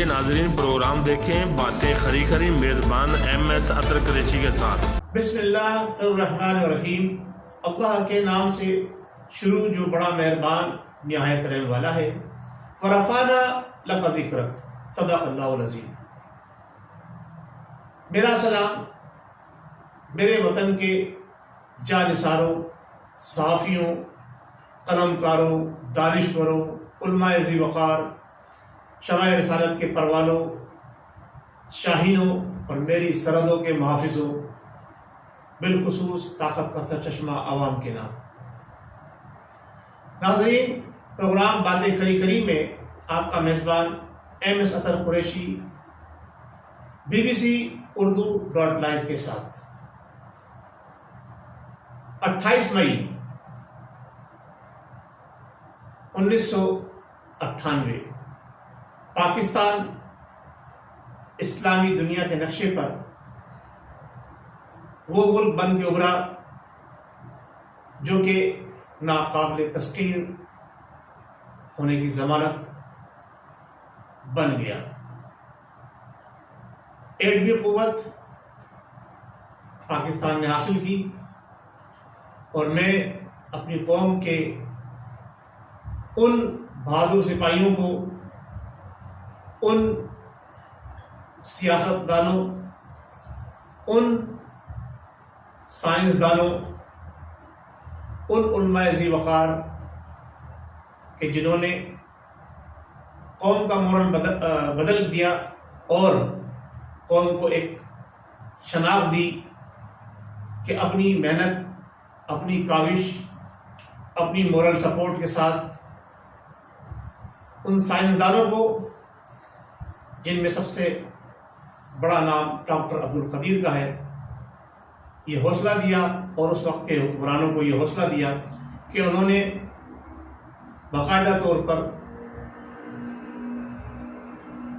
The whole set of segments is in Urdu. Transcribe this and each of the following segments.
آئیے ناظرین پروگرام دیکھیں باتیں خری خری میزبان MS اطہر قریشی کے ساتھ۔ بسم اللہ الرحمن الرحیم۔ اللہ کے نام سے شروع جو بڑا مہربان نہایت رحم والا ہے۔ ورفعنا لک ذکرک، صدق اللہ العظیم۔ میرا سلام میرے وطن کے جانثاروں، صحافیوں، قلم کاروں، دانشوروں، علماء ذی وقار، شمع رسالت کے پروانوں، شاہینوں اور میری سرحدوں کے محافظوں، بالخصوص طاقت کا چشمہ عوام کے نام۔ ناظرین، پروگرام باتیں کری کری میں آپ کا میزبان MS اطہر قریشی BBC Urdu.live کے ساتھ 28 مئی 1998 پاکستان اسلامی دنیا کے نقشے پر وہ ملک بن کے ابھرا جو کہ ناقابل تسخیر ہونے کی ضمانت بن گیا۔ ایٹمی قوت پاکستان نے حاصل کی اور میں اپنی قوم کے ان بہادر سپاہیوں کو، ان سیاستدانوں، ان سائنسدانوں، ان علماء ذی وقار کہ جنہوں نے قوم کا مورل بدل دیا اور قوم کو ایک شناخت دی کہ اپنی محنت، اپنی کاوش، اپنی مورل سپورٹ کے ساتھ ان سائنسدانوں کو، جن میں سب سے بڑا نام ڈاکٹر عبدالقدیر کا ہے، یہ حوصلہ دیا اور اس وقت کے حکمرانوں کو یہ حوصلہ دیا کہ انہوں نے باقاعدہ طور پر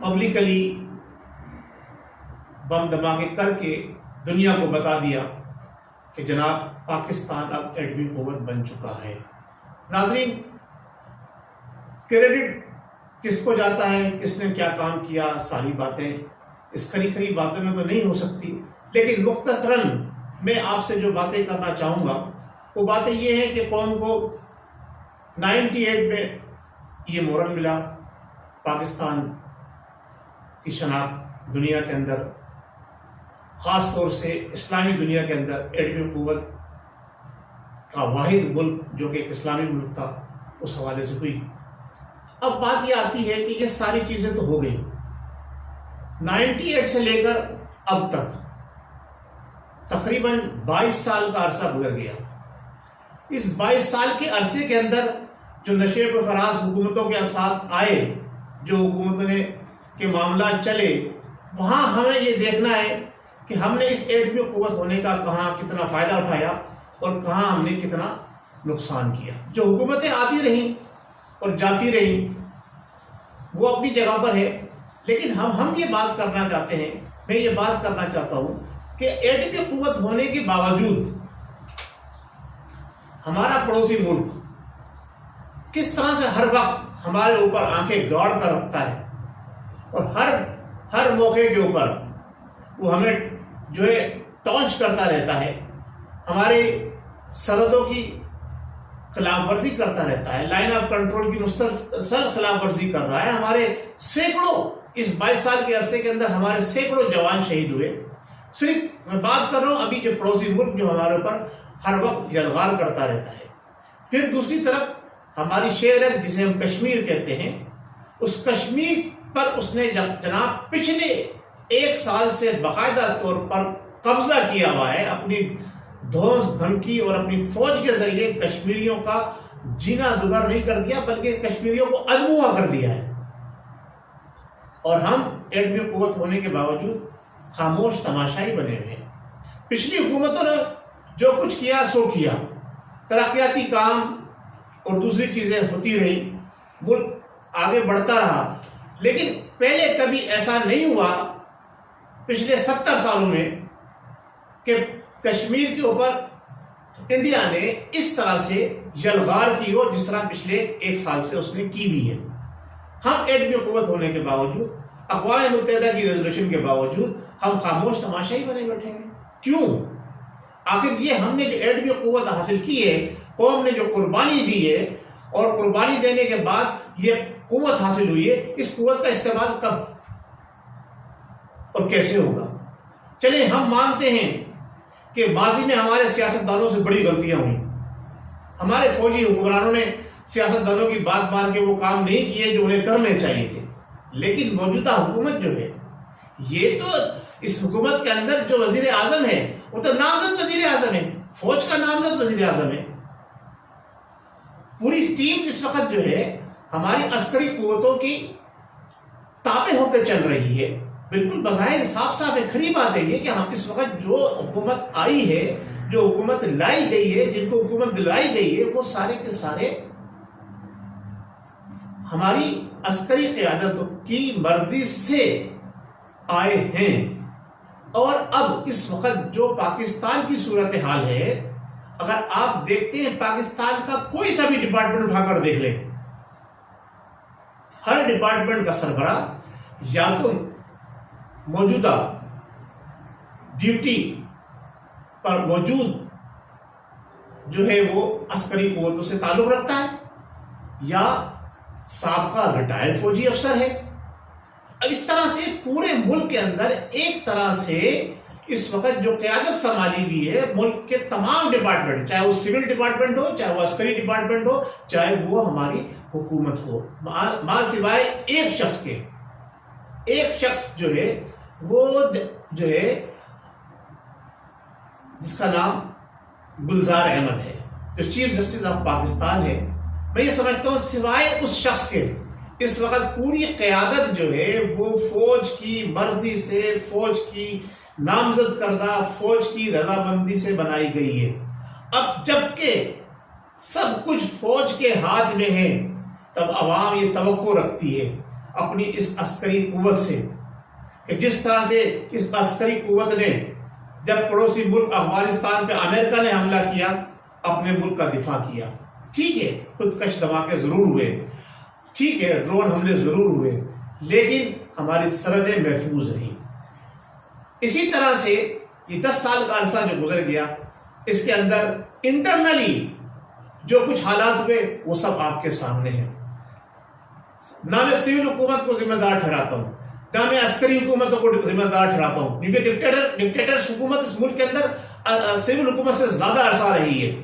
پبلکلی بم دھماکے کر کے دنیا کو بتا دیا کہ جناب پاکستان اب ایٹمی قوت بن چکا ہے۔ ناظرین، کریڈٹ کس کو جاتا ہے، کس نے کیا کام کیا، ساری باتیں اس کھری کھری باتوں میں تو نہیں ہو سکتی، لیکن مختصراً میں آپ سے جو باتیں کرنا چاہوں گا وہ باتیں یہ ہیں کہ قوم کو 98 میں یہ مورل ملا، پاکستان کی شناخت دنیا کے اندر، خاص طور سے اسلامی دنیا کے اندر ایٹمی قوت کا واحد ملک جو کہ ایک اسلامی ملک تھا، اس حوالے سے ہوئی۔ اب بات یہ آتی ہے کہ یہ ساری چیزیں تو ہو گئی، 98 سے لے کر اب تک تقریباً 22 سال کا عرصہ گزر گیا۔ اس 22 سال کے عرصے کے اندر جو نشیب و فراز حکومتوں کے ساتھ آئے، جو حکومتوں نے کے معاملات چلے، وہاں ہمیں یہ دیکھنا ہے کہ ہم نے اس ایٹمی قوت ہونے کا کہاں کتنا فائدہ اٹھایا اور کہاں ہم نے کتنا نقصان کیا۔ جو حکومتیں آتی رہیں اور جاتی رہیں وہ اپنی جگہ پر ہے، لیکن ہم یہ بات کرنا چاہتے ہیں، میں یہ بات کرنا چاہتا ہوں کہ ایٹمی قوت ہونے کے باوجود ہمارا پڑوسی ملک کس طرح سے ہر وقت ہمارے اوپر آنکھیں گاڑ کر رکھتا ہے اور ہر موقع کے اوپر وہ ہمیں جو ہے ٹانچ کرتا رہتا ہے، ہمارے سرحدوں کی خلاف ورزی کرتا رہتا ہے، لائن آف کنٹرول کی مسلسل خلاف ورزی کر رہا ہے۔ ہمارے سینکڑوں، اس 22 سال کے عرصے کے اندر ہمارے سینکڑوں جوان شہید ہوئے۔ صرف میں بات کر رہا ہوں ابھی جو پڑوسی ملک جو ہمارے اوپر ہر وقت یلغار کرتا رہتا ہے۔ پھر دوسری طرف ہماری شہر ہے جسے ہم کشمیر کہتے ہیں، اس کشمیر پر اس نے جناب پچھلے 1 سال سے باقاعدہ طور پر قبضہ کیا ہوا ہے، اپنی دھوس دھمکی اور اپنی فوج کے ذریعے کشمیریوں کا جینا دوبارہ نہیں کر دیا بلکہ کشمیریوں کو ادموا کر دیا ہے، اور ہم ایٹمی قوت ہونے کے باوجود خاموش تماشائی بنے ہوئے ہیں۔ پچھلی حکومتوں نے جو کچھ کیا سو کیا، ترقیاتی کام اور دوسری چیزیں ہوتی رہی، ملک آگے بڑھتا رہا، لیکن پہلے کبھی ایسا نہیں ہوا پچھلے 70 سالوں میں کہ کشمیر کے اوپر انڈیا نے اس طرح سے یلغار کی ہو جس طرح پچھلے 1 سال سے اس نے کی بھی ہے۔ ہم ایٹمی قوت ہونے کے باوجود اقوام متحدہ کی ریزولوشن کے باوجود ہم خاموش تماشائی بنے بیٹھے ہیں؟ کیوں؟ آخر یہ ہم نے جو ایٹمی قوت حاصل کی ہے، قوم نے جو قربانی دی ہے، اور قربانی دینے کے بعد یہ قوت حاصل ہوئی ہے، اس قوت کا استعمال کب اور کیسے ہوگا؟ چلیں ہم مانتے ہیں کہ ماضی میں ہمارے سیاستدانوں سے بڑی غلطیاں ہوئی، ہمارے فوجی حکمرانوں نے سیاستدانوں کی بات مان کے وہ کام نہیں کیے جو انہیں کرنے چاہیے تھے، لیکن موجودہ حکومت جو ہے، یہ تو اس حکومت کے اندر جو وزیر اعظم ہے وہ تو نامزد وزیر اعظم ہے، فوج کا نامزد وزیر اعظم ہے۔ پوری ٹیم اس وقت جو ہے ہماری عسکری قوتوں کی تابع ہو کے چل رہی ہے۔ بالکل بظاہر صاف صاف ہے، کھری بات ہے یہ کہ ہم اس وقت جو حکومت آئی ہے، جو حکومت لائی گئی ہے، جن کو حکومت دلائی گئی ہے، وہ سارے کے سارے ہماری عسکری قیادت کی مرضی سے آئے ہیں۔ اور اب اس وقت جو پاکستان کی صورتحال ہے، اگر آپ دیکھتے ہیں پاکستان کا کوئی سا بھی ڈپارٹمنٹ اٹھا کر دیکھ لیں، ہر ڈپارٹمنٹ کا سربراہ یا تو موجودہ ڈیوٹی پر موجود جو ہے وہ عسکری قوتوں سے تعلق رکھتا ہے، یا سابقہ ریٹائر فوجی افسر ہے۔ اس طرح سے پورے ملک کے اندر ایک طرح سے اس وقت جو قیادت سنبھالی ہوئی ہے ملک کے تمام ڈپارٹمنٹ، چاہے وہ سول ڈپارٹمنٹ ہو، چاہے وہ عسکری ڈپارٹمنٹ ہو، چاہے وہ ہماری حکومت ہو، ماں سوائے ایک شخص کے، ایک شخص جو ہے وہ جو ہے جس کا نام گلزار احمد ہے، جو چیف جسٹس آف پاکستان ہے۔ میں یہ سمجھتا ہوں سوائے اس شخص کے اس وقت پوری قیادت جو ہے وہ فوج کی مرضی سے، فوج کی نامزد کردہ، فوج کی رضامندی سے بنائی گئی ہے۔ اب جبکہ سب کچھ فوج کے ہاتھ میں ہے، تب عوام یہ توقع رکھتی ہے اپنی اس عسکری قوت سے کہ جس طرح سے اس عسکری قوت نے جب پڑوسی ملک افغانستان پہ امریکہ نے حملہ کیا، اپنے ملک کا دفاع کیا۔ ٹھیک ہے، خودکش دھماکے ضرور ہوئے، ٹھیک ہے، ڈرون حملے ضرور ہوئے، لیکن ہماری سرحدیں محفوظ رہیں۔ اسی طرح سے یہ 10 سال کا عرصہ جو گزر گیا، اس کے اندر انٹرنلی جو کچھ حالات ہوئے وہ سب آپ کے سامنے ہیں۔ نہ میں سول حکومت کو ذمہ دار ٹھہراتا ہوں، نہ میں عسکری حکومتوں کو ذمہ دار ٹھہراتا ہوں، کیونکہ ڈکٹیٹرس حکومت اس ملک کے اندر سول حکومت سے زیادہ عرصہ رہی ہے۔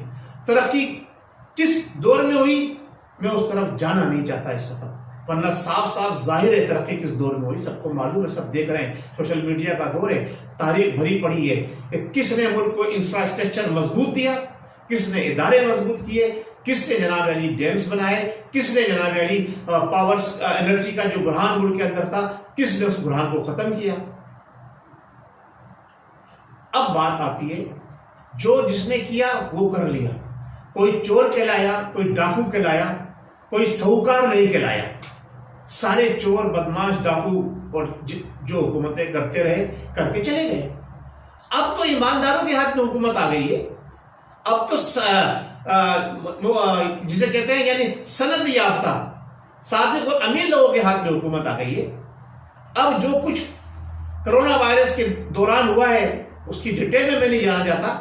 ترقی جس دور میں ہوئی میں اس طرف جانا نہیں چاہتا اس وقت، ورنہ صاف صاف ظاہر ہے ترقی کس دور میں ہوئی، سب کو معلوم ہے، سب دیکھ رہے ہیں، سوشل میڈیا کا دور ہے، تاریخ بھری پڑی ہے کہ کس نے ملک کو انفراسٹرکچر مضبوط دیا، کس نے ادارے مضبوط کیے، کس نے جناب علی ڈیمز بنائے، کس نے جناب علی پاورز انرجی کا جو بحران ملک کے اندر تھا، کس نے اس بحران کو ختم کیا۔ اب بات آتی ہے جو جس نے کیا وہ کر لیا، کوئی چور کہلایا، کوئی ڈاکو کہلایا، کوئی سہوکار نہیں کہلایا، سارے چور بدماش ڈاکو اور جو حکومتیں کرتے رہے کر کے چلے گئے۔ اب تو ایمانداروں کے ہاتھ میں حکومت آ گئی ہے، اب تو جسے کہتے ہیں یعنی سند یافتہ صادق اور امین لوگوں کے ہاتھ میں حکومت آ گئی ہے۔ اب جو کچھ کرونا وائرس کے دوران ہوا ہے اس کی ڈیٹیل میں نہیں جانا جاتا،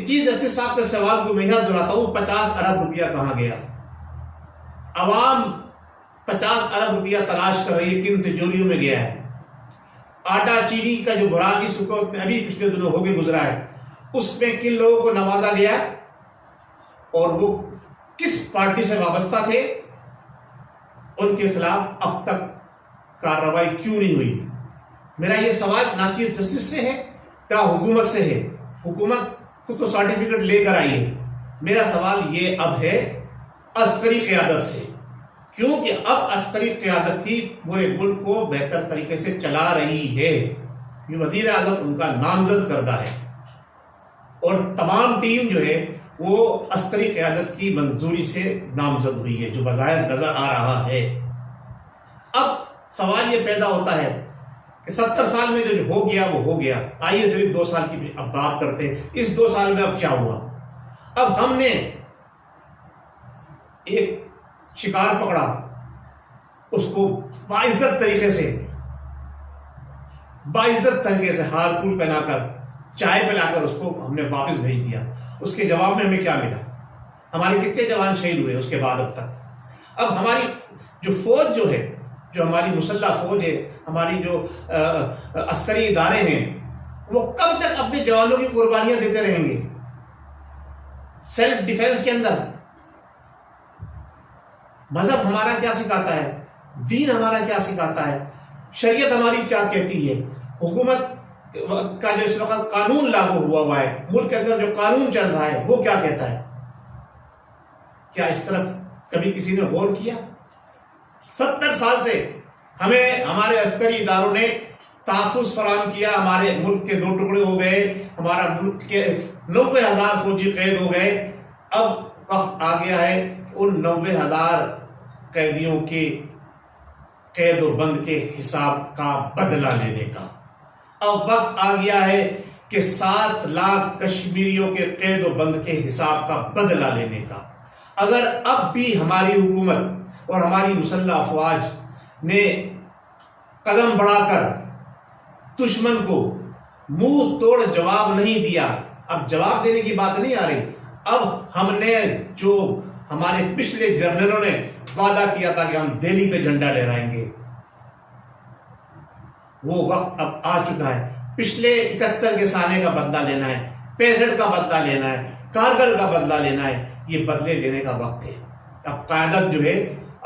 چیز ایسے صاحب کے سوال کو میں یاد دلاتا ہوں، 50 ارب روپیہ کہاں گیا؟ عوام 50 ارب روپیہ تلاش کر رہی ہے، کن تجوریوں میں گیا ہے؟ آٹا چینی کا جو بحران اس حکومت میں ابھی پچھلے دنوں ہو کے گزرا ہے، اس میں کن لوگوں کو نوازا گیا اور وہ کس پارٹی سے وابستہ تھے، ان کے خلاف اب تک کارروائی کیوں نہیں ہوئی؟ میرا یہ سوال نہ چیف جسٹس سے ہے نہ حکومت سے ہے، حکومت خود کو سرٹیفکیٹ لے کر آئی ہے، میرا سوال یہ اب ہے عسکری قیادت سے، کیونکہ اب عسکری قیادت ہی پورے ملک کو بہتر طریقے سے چلا رہی ہے، یہ وزیر اعظم ان کا نامزد کردہ ہے اور تمام ٹیم جو ہے وہ عسکری قیادت کی منظوری سے نامزد ہوئی ہے، جو بظاہر نظر آ رہا ہے۔ اب سوال یہ پیدا ہوتا ہے کہ 70 سال میں جو ہو گیا وہ ہو گیا، آئیے صرف 2 سال کی اب بات کرتے ہیں، اس 2 سال میں اب کیا ہوا؟ اب ہم نے ایک شکار پکڑا، اس کو باعزت طریقے سے باعزت طریقے سے ہار پھول پہنا کر چائے پلا کر اس کو ہم نے واپس بھیج دیا. اس کے جواب میں ہمیں کیا ملا؟ ہمارے کتنے جوان شہید ہوئے اس کے بعد اب تک. اب ہماری جو فوج جو ہے، جو ہماری مسلح فوج ہے، ہماری جو عسکری ادارے ہیں، وہ کب تک اپنے جوانوں کی قربانیاں دیتے رہیں گے سیلف ڈیفenس کے اندر؟ مذہب ہمارا کیا سکھاتا ہے؟ دین ہمارا کیا سکھاتا ہے؟ شریعت ہماری کیا کہتی ہے؟ حکومت کا جو اس وقت قانون لاگو ہوا ہے، ملک کے اندر جو قانون چل رہا ہے، وہ کیا کہتا ہے؟ کیا اس طرف کبھی کسی نے غور کیا؟ 70 سال سے ہمیں ہمارے عسکری اداروں نے تحفظ فراہم کیا. ہمارے ملک کے 2 ٹکڑے ہو گئے، ہمارا ملک کے 90,000 فوجی قید ہو گئے. اب وقت آ گیا ہے ان 90,000 قیدیوں کے قید و بند کے حساب کا بدلہ لینے کا. اب وقت آ گیا ہے کہ 7 لاکھ کشمیریوں کے قید و بند کے حساب کا بدلہ لینے کا. اگر اب بھی ہماری حکومت اور ہماری مسلح افواج نے قدم بڑھا کر دشمن کو منہ توڑ جواب نہیں دیا، اب جواب دینے کی بات نہیں آ رہی. اب ہم نے جو ہمارے پچھلے جنرلوں نے وعدہ کیا تھا کہ ہم دہلی پہ جھنڈا لہرائیں گے، وہ وقت اب آ چکا ہے. پچھلے 71 کے سانے کا بدلہ لینا ہے، 65 کا بدلہ لینا ہے، کارگل کا بدلہ لینا ہے. یہ بدلے لینے کا وقت ہے. اب قیادت جو ہے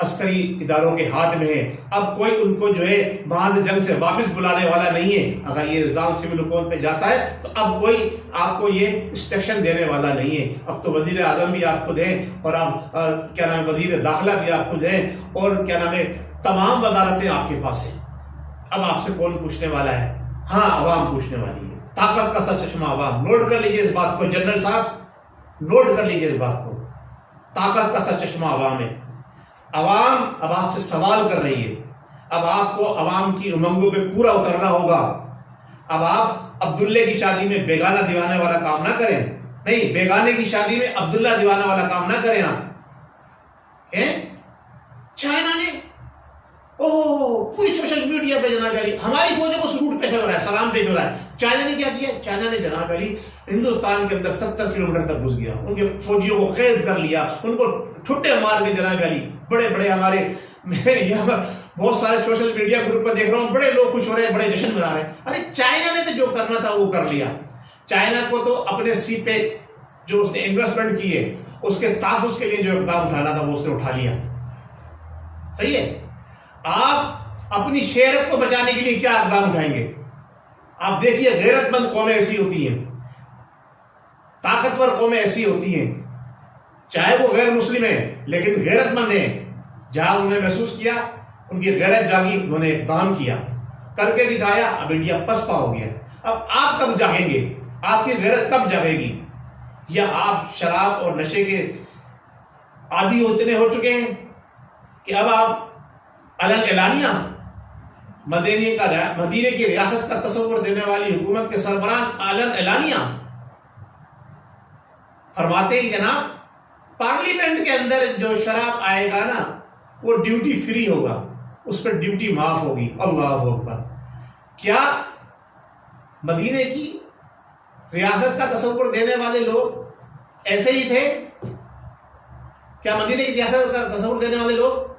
عسکری اداروں کے ہاتھ میں ہے. اب کوئی ان کو جو ہے محاذ جنگ سے واپس بلانے والا نہیں ہے. اگر یہ الزام سول حکومت پہ جاتا ہے تو اب کوئی آپ کو یہ انسٹرکشن دینے والا نہیں ہے. اب تو وزیر اعظم بھی آپ خود ہیں، اور آپ کیا نام ہے وزیر داخلہ بھی آپ خود ہیں، اور کیا نام ہے تمام وزارتیں آپ کے پاس ہیں. اب آپ سے کون پوچھنے والا ہے؟ ہاں، عوام پوچھنے والی ہے. طاقت کا سر چشمہ عوام. نوٹ کر لیجئے اس بات کو جنرل صاحب، نوٹ کر لیجئے اس بات کو. طاقت کا سر چشمہ عوام ہے. عوام اب آپ سے سوال کر رہی ہے. اب آپ کو عوام کی امنگوں پہ پورا اترنا ہوگا. اب آپ عبداللہ کی شادی میں بیگانہ دیوانے والا کام نہ کریں. نہیں، بیگانے کی شادی میں عبداللہ دیوانے والا کام نہ کریں. آپ چائنا نے پوری سوشل میڈیا پہ جناب علی ہماری فوجوں کو سلوٹ پیش ہو رہا ہے، سلام پیش ہو رہا ہے. چائنا نے کیا کیا؟ چائنا نے جناب علی ہندوستان کے اندر 70 کلومیٹر تک گھس گیا، ان کے فوجیوں کو قید کر لیا، ان کو ٹھٹے مار کے جناب علی. بڑے بڑے ہمارے یہاں بہت سارے سوشل میڈیا گروپ پہ دیکھ رہا ہوں، بڑے لوگ خوش ہو رہے ہیں، بڑے جشن منا رہے ہیں. ارے چائنا نے تو جو کرنا تھا وہ کر لیا. چائنا کو تو اپنے سی پہ جو اس نے انویسٹمنٹ کی ہے، اس کے تحفظ کے لیے جو اقدام اٹھانا تھا وہ اس نے اٹھا لیا. صحیح ہے. آپ اپنی شہرت کو بچانے کے لیے کیا اقدام اٹھائیں گے؟ آپ دیکھیے، غیرت مند قومیں ایسی ہوتی ہیں، طاقتور قومیں ایسی ہوتی ہیں، چاہے وہ غیر مسلم ہیں لیکن غیرت مند ہیں. جہاں انہوں نے محسوس کیا ان کی غیرت جاگی، انہوں نے اقدام کیا، کر کے دکھایا. اب انڈیا پسپا ہو گیا. اب آپ کب جاگیں گے؟ آپ کی غیرت کب جاگے گی؟ یا آپ شراب اور نشے کے عادی اتنے ہو چکے ہیں کہ اب آپ علن اعلانیہ مدینے کی ریاست کا تصور دینے والی حکومت کے سربراہ علن اعلانیہ فرماتے ہیں جناب پارلیمنٹ کے اندر جو شراب آئے گا نا وہ ڈیوٹی فری ہوگا، اس پر ڈیوٹی معاف ہوگی. اللہ اکبر. کیا مدینے کی ریاست کا تصور دینے والے لوگ ایسے ہی تھے؟ کیا مدینے کی ریاست کا تصور دینے والے لوگ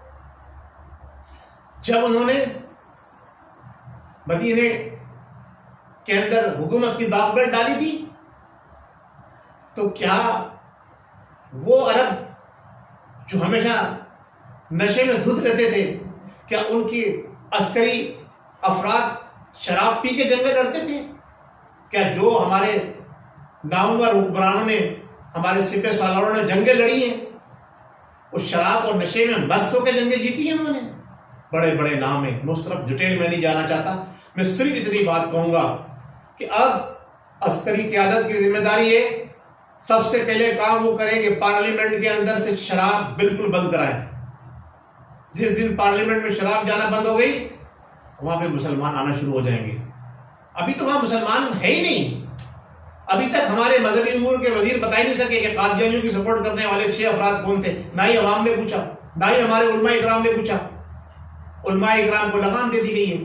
جب انہوں نے مدینے کے اندر حکومت کی داغ ڈالی تھی تو کیا وہ عرب جو ہمیشہ نشے میں دھت رہتے تھے، کیا ان کی عسکری افراد شراب پی کے جنگیں لڑتے تھے؟ کیا جو ہمارے نامور حکمرانوں نے، ہمارے سپہ سالاروں نے جنگیں لڑی ہیں اس شراب اور نشے میں مست ہو کے جنگیں جیتی ہیں؟ انہوں نے بڑے بڑے نام ہیں. مسترف ڈیٹیل میں نہیں جانا چاہتا. میں صرف اتنی بات کہوں گا کہ اب عسکری قیادت کی ذمہ داری ہے، سب سے پہلے کام وہ کریں کہ پارلیمنٹ کے اندر سے شراب بالکل بند کرائیں. جس دن پارلیمنٹ میں شراب جانا بند ہو گئی وہاں پہ مسلمان آنا شروع ہو جائیں گے. ابھی تو وہاں مسلمان ہے ہی نہیں. ابھی تک ہمارے مذہبی امور کے وزیر بتا ہی نہیں سکے کہ قادیانیوں کی سپورٹ کرنے والے 6 افراد کون تھے. نہ ہی عوام نے پوچھا، نہ ہی ہمارے علماء اکرام نے پوچھا. علماء اکرام کو لگام دے دی گئی ہے.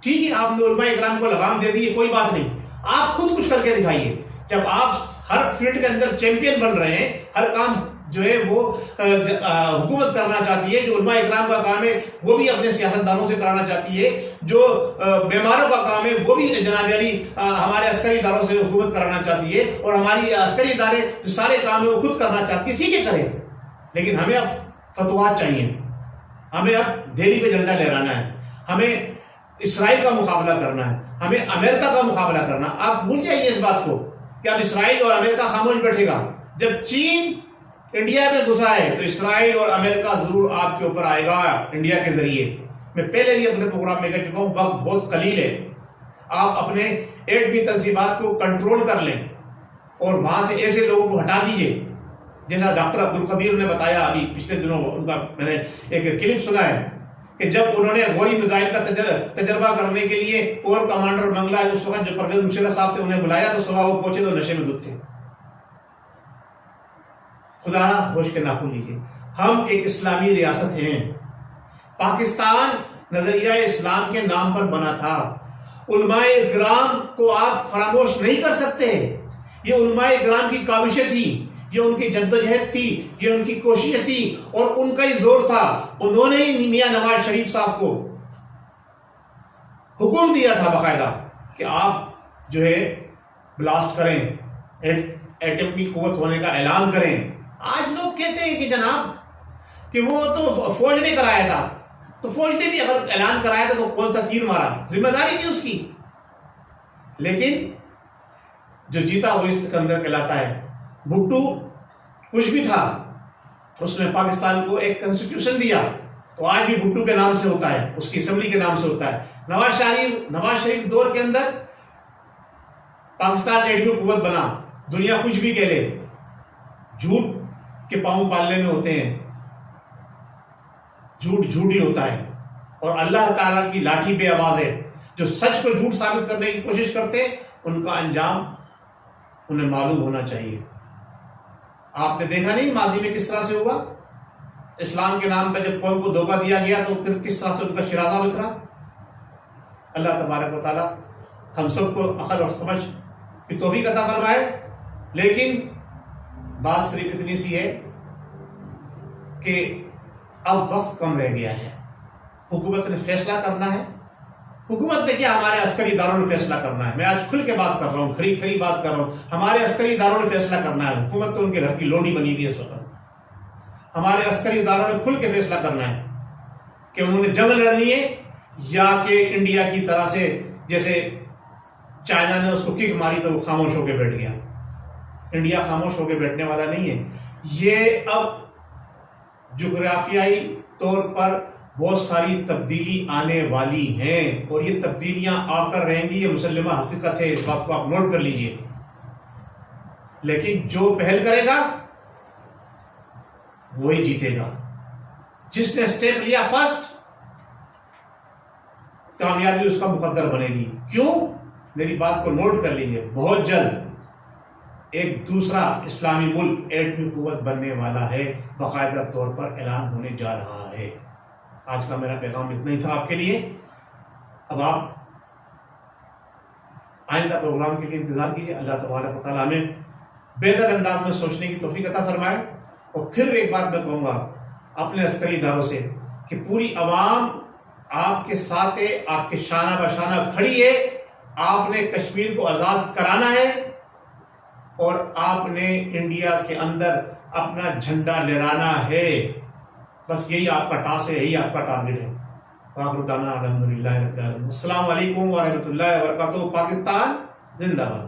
ٹھیک ہے آپ نے علماء اکرام کو لگام دے دی ہے، کوئی بات نہیں، آپ خود کچھ کر کے دکھائیے. جب آپ ہر فیلڈ کے اندر چیمپئن بن رہے ہیں، ہر کام جو ہے وہ حکومت کرنا چاہتی ہے، جو علماء اکرام کا کام ہے وہ بھی اپنے سیاستدانوں سے کرانا چاہتی ہے، جو بیماروں کا کام ہے وہ بھی جناب علی ہمارے عسکری اداروں سے حکومت کرانا چاہتی ہے، اور ہماری عسکری ادارے جو سارے کام ہے وہ خود کرنا چاہتی ہے. ٹھیک ہے کریں، لیکن ہمیں اب فتوحات چاہیے، ہمیں اب دہلی پہ جھنڈا لہرانا ہے، ہمیں اسرائیل کا مقابلہ کرنا ہے، ہمیں امریکہ کا مقابلہ کرنا. آپ بھول جائیے اس بات کو کہ اب اسرائیل اور امریکہ خاموش بیٹھے گا. جب چین انڈیا میں گھسا ہے تو اسرائیل اور امریکہ ضرور آپ کے اوپر آئے گا انڈیا کے ذریعے. میں پہلے بھی اپنے پروگرام میں کہہ چکا ہوں، وقت بہت قلیل ہے. آپ اپنے ایٹمی تنصیبات کو کنٹرول کر لیں اور وہاں سے ایسے لوگوں کو ہٹا دیجئے، جیسا ڈاکٹر عبدالقدیر نے بتایا ابھی پچھلے دنوں. ان کا میں نے ایک کلپ سنا ہے کہ جب انہوں نے غوری میزائل کا تجربہ کرنے کے لیے کور کمانڈر منگلا اس وقت جو پرویز مشرف صاحب تھے انہیں بلایا تو صبح وہ پہنچے تو نشے میں دھت تھے. خدا ہوش کے ناخن لیجیے. ہم ایک اسلامی ریاست ہیں. پاکستان نظریہ اسلام کے نام پر بنا تھا. علماء اکرام کو آپ فراموش نہیں کر سکتے. یہ علماء اکرام کی کاوشیں تھی، یہ ان کی جدوجہد تھی، یہ ان کی کوشش تھی، اور ان کا ہی زور تھا. انہوں نے ہی میاں نواز شریف صاحب کو حکم دیا تھا باقاعدہ کہ آپ جو ہے بلاسٹ کریں، ایٹمی قوت ہونے کا اعلان کریں. آج لوگ کہتے ہیں کہ جناب کہ وہ تو فوج نے کرایا تھا، تو فوج نے بھی اگر اعلان کرایا تھا تو کون سا تیر مارا، ذمہ داری تھی اس کی. لیکن جو جیتا وہ اس کے اندر کہلاتا ہے. بھٹو کچھ بھی تھا، اس نے پاکستان کو ایک کنسٹیٹیوشن دیا تو آج بھی بھٹو کے نام سے ہوتا ہے، اس کی اسمبلی کے نام سے ہوتا ہے. نواز شریف دور کے اندر پاکستان ایٹمی قوت بنا. دنیا کچھ بھی کہہ لے، جھوٹ کے پاؤں پالنے میں ہوتے ہیں، جھوٹ جھوٹ ہی ہوتا ہے. اور اللہ تعالیٰ کی لاٹھی بے آواز ہے. جو سچ کو جھوٹ ثابت کرنے کی کوشش کرتے ہیں ان کا انجام انہیں معلوم ہونا چاہیے. آپ نے دیکھا نہیں ماضی میں کس طرح سے ہوا؟ اسلام کے نام پہ جب قوم کو دھوکہ دیا گیا تو پھر کس طرح سے ان کا شرازہ بکھرا. اللہ تبارک و تعالیٰ ہم سب کو عقل اور سمجھ کی توفیق عطا فرمائے. لیکن بات صرف اتنی سی ہے کہ اب وقت کم رہ گیا ہے. حکومت نے فیصلہ کرنا ہے. حکومت نے کیا، ہمارے عسکری اداروں نے فیصلہ کرنا ہے. میں آج کھل کے بات کر رہا ہوں، کھری بات کر رہا ہوں. ہمارے عسکری اداروں نے فیصلہ کرنا ہے. حکومت تو ان کے گھر کی لوڈی بنی ہوئی ہے اس وقت. ہمارے عسکری اداروں نے کھل کے فیصلہ کرنا ہے کہ انہوں نے جنگ لڑنی ہے یا کہ انڈیا کی طرح سے جیسے چائنا نے اس کو کک ماری تو وہ خاموش ہو کے بیٹھ گیا. انڈیا خاموش ہو کے بیٹھنے والا نہیں ہے. یہ اب جغرافیائی طور پر بہت ساری تبدیلی آنے والی ہیں اور یہ تبدیلیاں آ کر رہیں گی. یہ مسلمہ حقیقت ہے، اس بات کو آپ نوٹ کر لیجئے. لیکن جو پہل کرے گا وہی جیتے گا. جس نے اسٹیپ لیا فرسٹ، کامیابی اس کا مقدر بنے گی. کیوں؟ میری بات کو نوٹ کر لیجئے. بہت جلد ایک دوسرا اسلامی ملک ایٹمی قوت بننے والا ہے، باقاعدہ طور پر اعلان ہونے جا رہا ہے. آج کا میرا پیغام اتنا ہی تھا آپ کے لیے. اب آپ آئندہ پروگرام کے لیے انتظار کیجیے. اللہ تبارک و تعالیٰ ہمیں بہتر انداز میں سوچنے کی توفیق عطا فرمائے. اور پھر ایک بات میں کہوں گا اپنے عسکری اداروں سے کہ پوری عوام آپ کے ساتھ ہے، آپ کے شانہ بشانہ کھڑی ہے. آپ نے کشمیر کو آزاد کرانا ہے اور آپ نے انڈیا کے اندر اپنا جھنڈا لہرانا ہے. بس یہی آپ کا ٹاسک ہے، یہی آپ کا ٹارگٹ ہے. وآخر دعوانا الحمدللہ رب العالمین. السلام علیکم ورحمۃ اللہ وبرکاتہ. پاکستان زندہ باد.